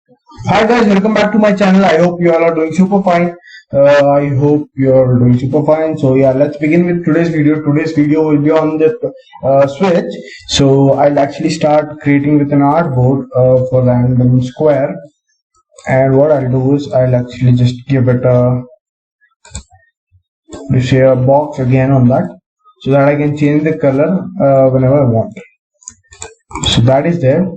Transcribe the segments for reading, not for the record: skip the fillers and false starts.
Hi guys, welcome back to my channel. I hope you all are doing super fine. I hope you are doing super fine. So yeah, let's begin with today's video. Today's video will be on the Switch. So I'll actually start creating with an artboard for random square. And what I'll do is I'll actually just give it a box again on that, so that I can change the color whenever I want. So that is there.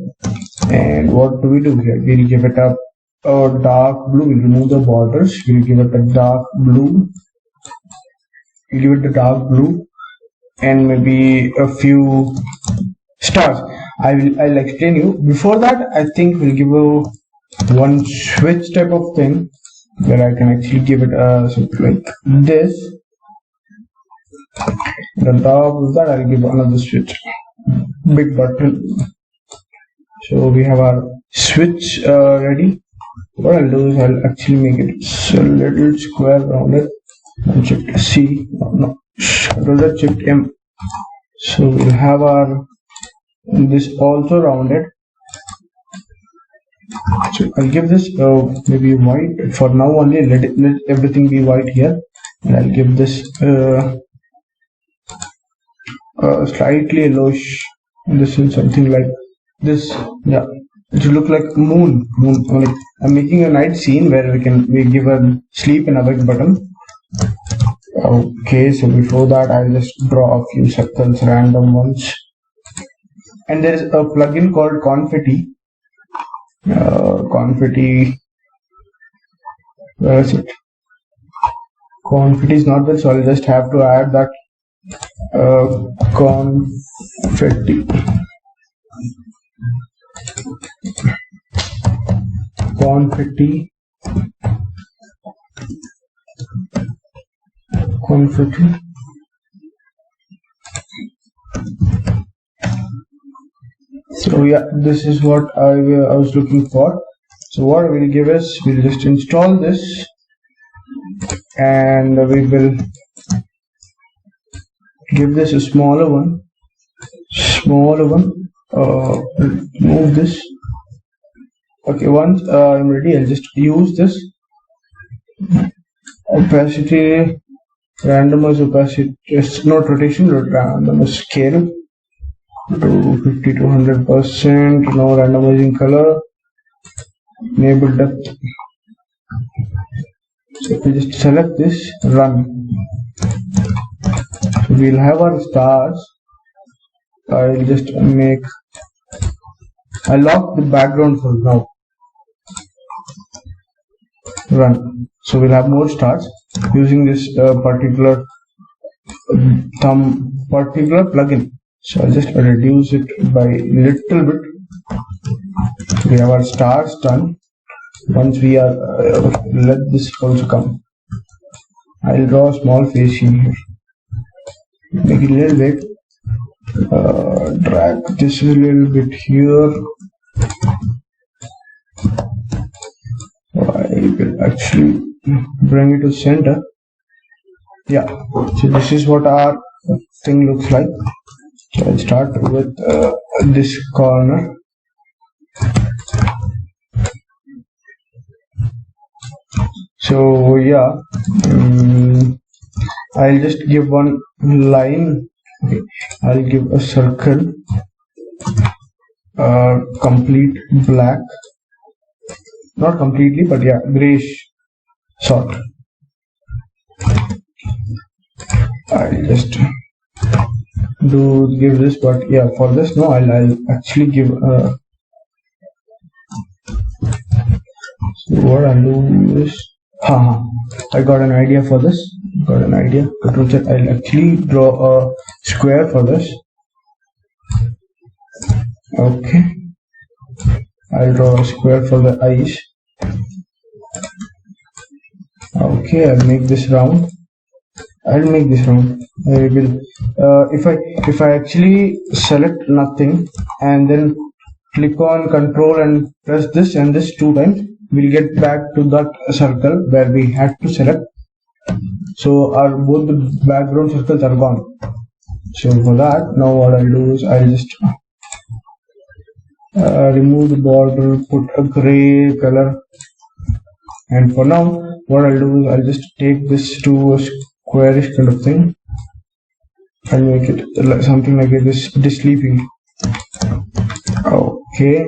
And what do we do here? We'll give it a dark blue. We'll remove the borders. We'll give it a dark blue. We'll give it a dark blue and maybe a few stars. I'll explain you. Before that, I think we'll give a one switch type of thing where I can actually give it something like this. And on top of that, I'll give another switch. Big button. So we have our switch ready. What I'll do is I'll actually make it a little square rounded and shift C, no, shift M. So we'll have our this also rounded. So I'll give this maybe white for now only. Let everything be white here, and I'll give this slightly yellowish. This is something like this. Yeah, it should look like moon. Like I'm making a night scene where we give a sleep and awake button. Okay, so before that I'll just draw a few circles, random ones. And there is a plugin called Confetti. Confetti. Where is it? Confetti is not there, so I'll just have to add that confetti. Confetti. So yeah, this is what I was looking for. So what we'll give is we'll just install this, and we will give this a smaller one. Move this. Okay, once I'm ready, I'll just use this opacity, randomize opacity, just not rotation, but randomize scale to 50 to 100%. Now randomizing color, enable depth. So if we just select this, run. So we'll have our stars. I'll just I'll lock the background for now. Run. So we'll have more stars using this particular plugin. So I'll just reduce it by little bit. We have our stars done. Once we are let this also come. I'll draw a small face in here. Make it a little bit. Drag this a little bit here. I will actually bring it to center. Yeah, so this is what our thing looks like. So I'll start with this corner. So yeah, I'll just give one line. Okay. I'll give a circle, complete black, not completely, but yeah, grayish sort. I'll just give this, but yeah, for this no, I'll actually give so what I'll do is I got an idea for this. I'll actually draw a square for this. Okay, I'll draw a square for the eyes. Okay, I'll make this round. I will if I actually select nothing and then click on control and press this and this 2 times, we'll get back to that circle where we had to select. So both the background circles are gone. So for that, now what I'll do is I'll just remove the border, put a gray color, and for now what I'll do is I'll just take this to a squarish kind of thing and make it something like this. It is sleeping. Okay,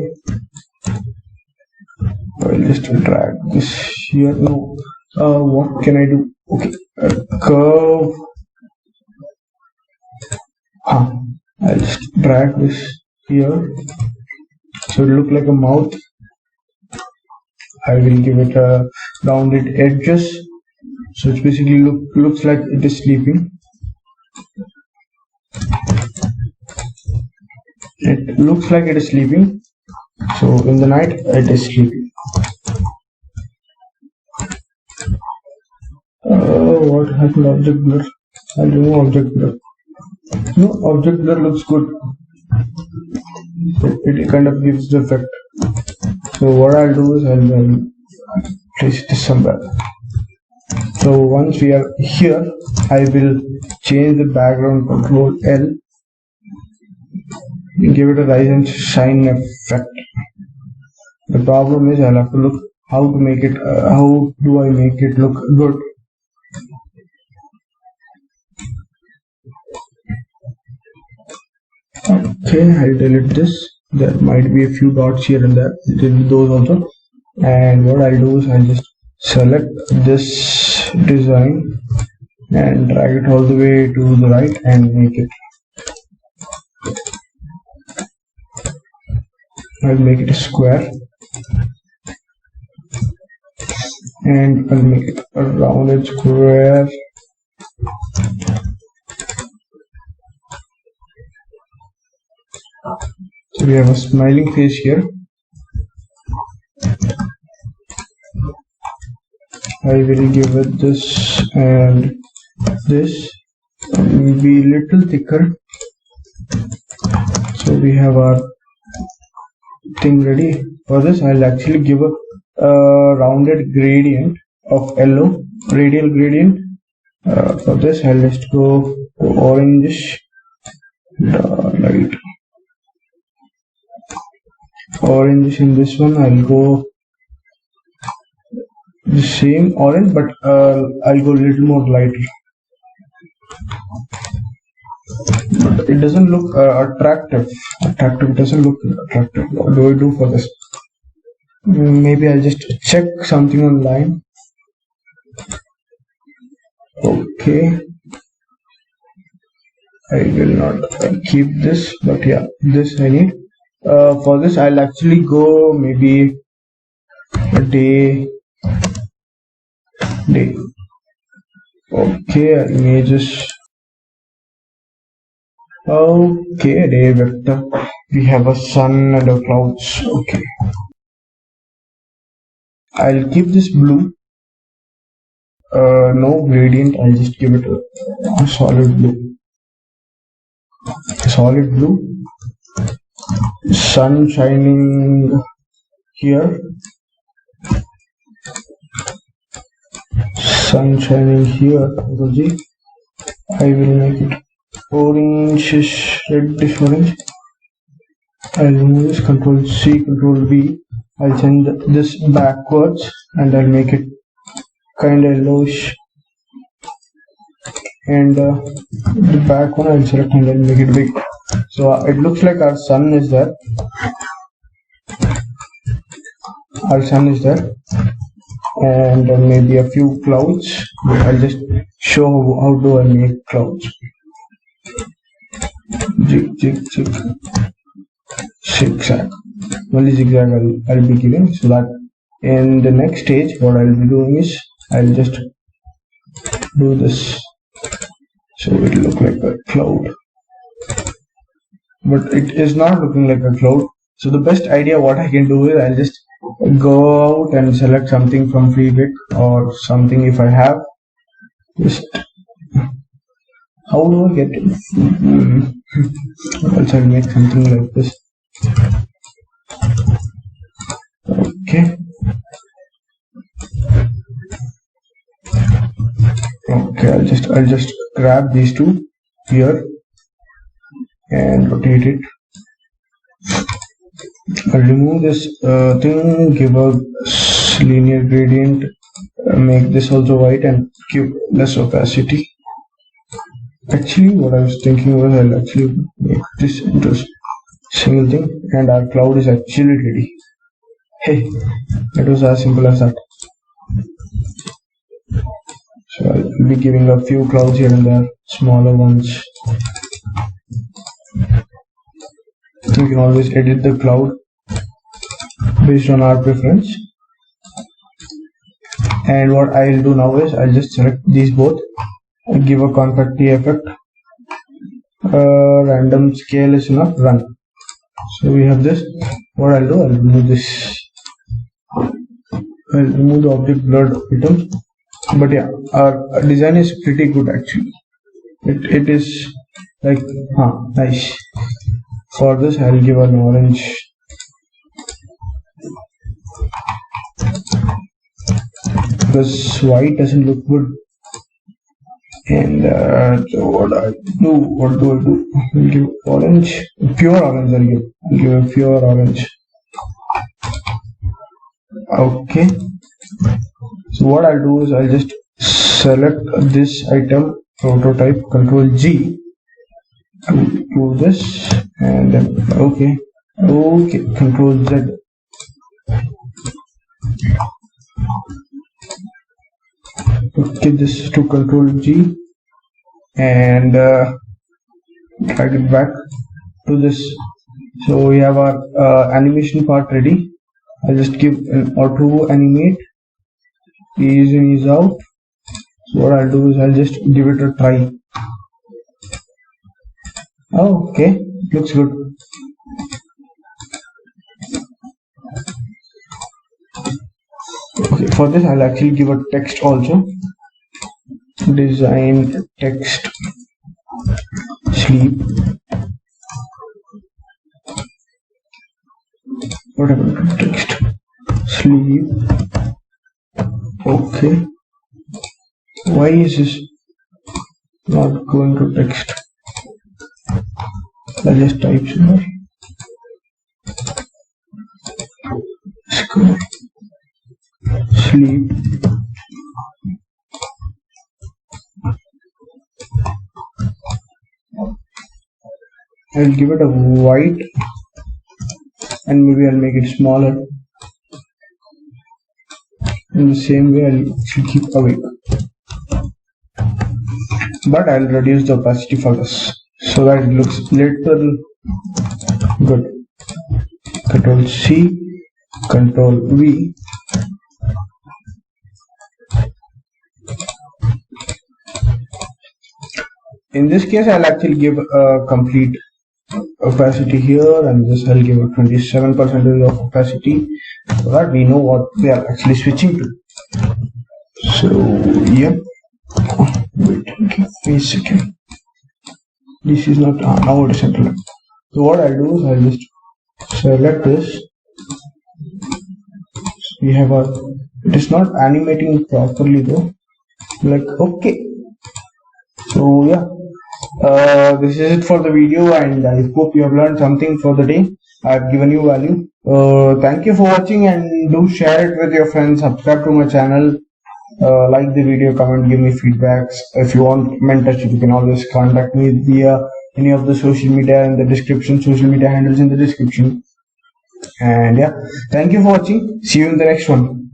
I'll just drag this here. No, what can I do? Okay, a curve. I'll just drag this here so it look like a mouth. I will give it a rounded edges, so it basically looks like it is sleeping. It looks like it is sleeping, so in the night it is sleeping. What happened? Object blur. I'll remove object blur. No, object blur looks good. It kind of gives the effect. So what I'll do is I'll place this somewhere. So once we are here, I will change the background, Control L, and give it a rise and shine effect. The problem is I'll have to look how to make it. How do I make it look good? Okay, I'll delete this. There might be a few dots here and there. Delete those also. And what I'll do is I'll just select this design and drag it all the way to the right and make it. I'll make it a square and I'll make it a rounded square. So we have a smiling face here. I will give it this and this, maybe a little thicker. So we have our thing ready. For this I'll actually give a rounded gradient of yellow, radial gradient. For this I'll just go to orangish, light orange. In this one I'll go the same orange, but I'll go a little more lighter. But it doesn't look attractive. It doesn't look attractive. What do I do for this? Maybe I'll just check something online. Okay, I will not keep this, but yeah, this I need. For this I'll actually go maybe a day. Okay, images. Okay, day vector. We have a sun and a clouds. Okay, I'll keep this blue. No gradient. I'll just give it a solid blue. Solid blue. Sun shining here. Sun shining here. I will make it orange, reddish orange. I'll remove this. Control C, Control V. I'll change this backwards and I'll make it kind of yellowish. And the back one I'll select and I'll make it big. So it looks like our sun is there. Our sun is there. And maybe a few clouds. I'll just show how do I make clouds. Zigzag. Only zigzag I'll be giving, so that in the next stage what I'll be doing is I'll just do this, so it will look like a cloud, but it is not looking like a cloud. So the best idea what I can do is I'll just go out and select something from Freepik or something if I have. Just how do I get it? Also I'll make something like this. Okay. Okay, I'll just grab these two here and rotate it. I'll remove this thing, give a linear gradient, make this also white and give less opacity. Actually, what I was thinking was I'll actually make this into a single thing, and our cloud is actually ready. Hey, it was as simple as that. So I'll be giving a few clouds here and there, smaller ones. You can always edit the cloud based on our preference. And what I'll do now is I'll just select these both and give a confetti effect. Random scale is enough, run. So we have this. What I'll do, I'll remove this. I'll remove the object blurred item. But yeah, our design is pretty good actually. It is like, nice. For this, I'll give an orange. Because white doesn't look good. And so what do I do? I'll give orange, pure orange. I'll give a pure orange. Okay. So what I'll do is I'll just select this item, prototype, Control G, do this, and then okay, Control Z. Okay, this to Control G and drag it back to this. So we have our animation part ready. I'll just give an auto animate, ease in, ease out. So what I'll do is I'll just give it a try. Oh, okay, looks good. Okay, for this I'll actually give a text also. Design text sleep. Whatever, text sleep. Okay. Why is this not going to text? I'll just type somewhere. Sleep. I'll give it a white and maybe I'll make it smaller. In the same way I'll keep awake. But I'll reduce the opacity for this so that it looks little good. Control C, Control V. In this case, I'll actually give a complete opacity here, and this I'll give a 27% of opacity so that we know what we are actually switching to. So, yeah. Wait a second. This is not now it is central. So what I'll do is I'll just select this. We have a. It is not animating properly though. Like okay. So yeah. This is it for the video, and I hope you have learned something for the day. I've given you value. Thank you for watching, and do share it with your friends. Subscribe to my channel. Like the video, comment, give me feedbacks. If you want mentorship, you can always contact me via any of the social media in the description, social media handles in the description. And yeah, thank you for watching. See you in the next one.